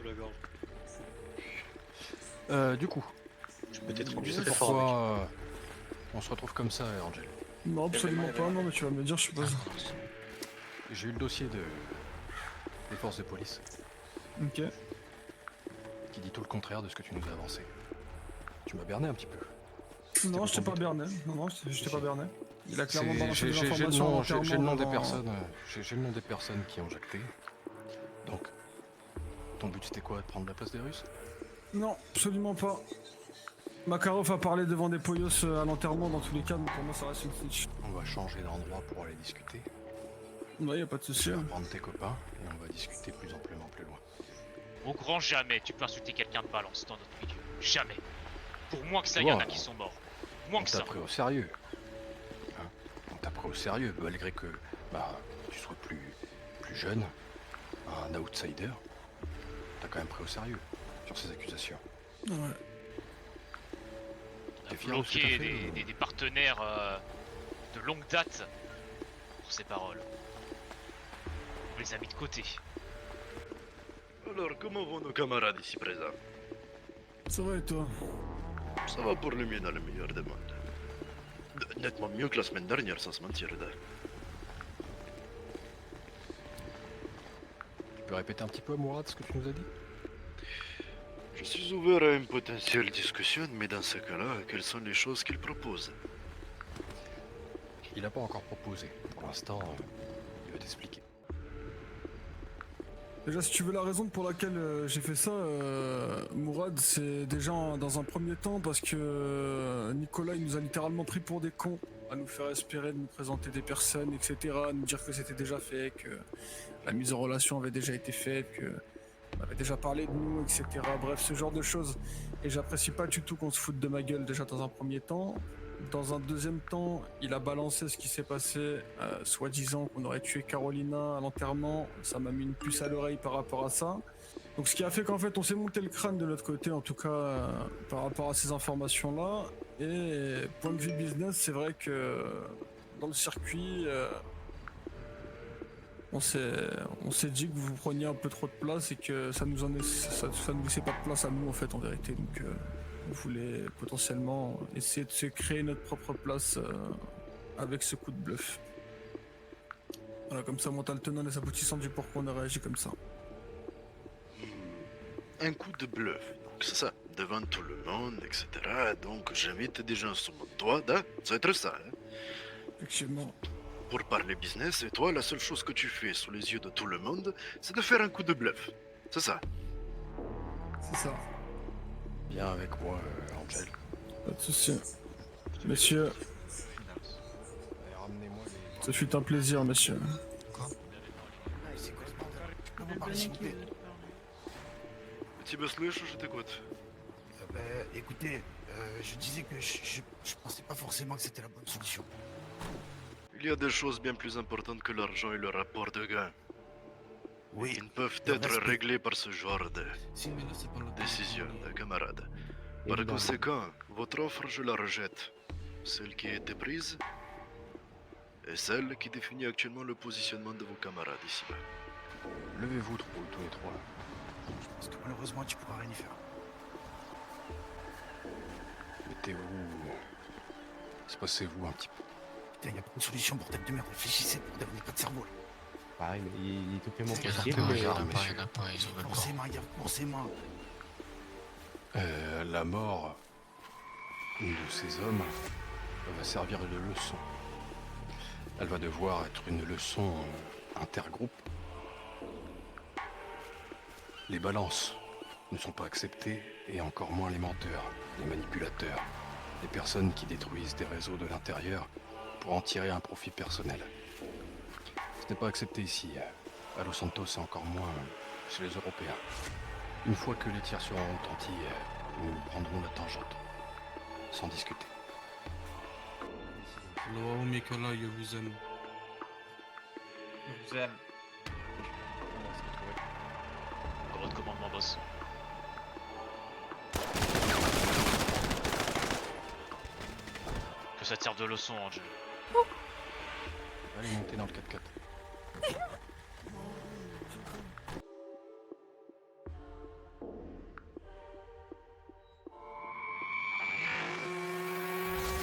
la gorge. Du coup, Je m'étais tu trompé, sais c'était fort, mec. pourquoi on se retrouve comme ça, Angel? Non, absolument pas, non, mais tu vas me le dire, je suppose. J'ai eu le dossier des forces de police Ok. qui dit tout le contraire de ce que tu nous as avancé. Tu m'as berné un petit peu. Non, pour je t'ai ton pas but. berné. Non, je t'ai pas berné. Il a clairement C'est- balancé des J'ai le informations nom, j'ai le volontairement nom des devant- personnes. J'ai le nom des personnes qui ont jacté. Donc, ton but c'était quoi? De prendre la place des Russes? Non, absolument pas. Makarov a parlé devant des poyos à l'enterrement dans tous les cas, donc pour moi ça reste une snitch. On va changer d'endroit pour aller discuter. Ouais, y a pas de souci. Tu vas prendre tes copains et on va discuter plus amplement plus loin. Au grand jamais tu peux insulter quelqu'un de balance dans notre milieu. Jamais. Pour moins que ça, y en a qui sont morts. Moins On que t'a ça. pris au sérieux. Hein, on t'a pris au sérieux, malgré que tu sois plus jeune, un outsider. T'as quand même pris au sérieux sur ces accusations. Ouais. On a T'es fier de ce que bloqué t'as fait, des partenaires de longue date pour ces paroles. On les a mis de côté. Alors, comment vont nos camarades ici présents? Ça va et toi? Ça va pour le mieux dans le meilleur des mondes. Nettement mieux que la semaine dernière, sans se mentir. Tu peux répéter un petit peu, Mourad, ce que tu nous as dit? Je suis ouvert à une potentielle discussion, mais dans ce cas-là, quelles sont les choses qu'il propose? Il n'a pas encore proposé. Pour l'instant, il va t'expliquer. Déjà, si tu veux la raison pour laquelle j'ai fait ça, Mourad, c'est déjà dans un premier temps parce que Nicolas il nous a littéralement pris pour des cons à nous faire espérer de nous présenter des personnes, etc., à nous dire que c'était déjà fait, que la mise en relation avait déjà été faite, que on avait déjà parlé de nous, etc. Bref, ce genre de choses. Et j'apprécie pas du tout qu'on se foute de ma gueule déjà dans un premier temps. Dans un deuxième temps, il a balancé ce qui s'est passé, soi-disant qu'on aurait tué Carolina à l'enterrement. Ça m'a mis une puce à l'oreille par rapport à ça. Donc ce qui a fait qu'en fait on s'est monté le crâne de notre côté, en tout cas par rapport à ces informations-là. Et point de vue business, c'est vrai que dans le circuit, on s'est dit que vous preniez un peu trop de place et que ça nous laissait pas de place à nous en fait en vérité. Donc on voulait potentiellement essayer de se créer notre propre place avec ce coup de bluff. Voilà, comme ça, moi, t'as le tenant et les aboutissants du pourquoi on a réagi comme ça. Un coup de bluff, donc c'est ça, devant tout le monde, etc. Donc j'invite des gens sur mon toit, ça va être ça. Hein? Effectivement. Pour parler business, et toi, la seule chose que tu fais sous les yeux de tout le monde, c'est de faire un coup de bluff. C'est ça. C'est ça. Viens avec moi, Angel. Pas de souci. Messieurs, Allez, ramenez-moi les... ce fut un plaisir, messieurs. Petit Beslouche, je t'écoute. Écoutez, je disais que je pensais pas forcément que c'était la bonne solution. Il y a des choses bien plus importantes que l'argent et le rapport de gain. Oui, Qui ne peuvent le être respect. réglés par ce genre de décision de camarades. Par conséquent, votre offre, je la rejette. Celle qui a été prise et celle qui définit actuellement le positionnement de vos camarades ici-bas. Levez-vous tous les trois. Parce que malheureusement, tu pourras rien y faire. Mettez-vous... Espacez-vous un petit peu. Putain, y a pas de solution pour tête de merde. Réfléchissez, pour devenir pas de cerveau. Là. Pareil, mais il te fait mon Il y en a possible, pas, mais... il y en a pas, messieurs. il y en a pas, ils ont même Pensez main, pensez main. La mort de ces hommes va servir de leçon. Elle va devoir être une leçon intergroupe. Les balances ne sont pas acceptées, et encore moins les menteurs, les manipulateurs, les personnes qui détruisent des réseaux de l'intérieur pour en tirer un profit personnel. Ce n'est pas accepté ici, à Los Santos et encore moins chez les Européens. Une fois que les tirs seront retentis, nous prendrons la tangente, sans discuter. Hello, Mikola, je vous aime. Je vous aime. On va se retrouver. À votre commandement, boss. Que ça te serve de leçon, Angel. Allez monter dans le 4x4.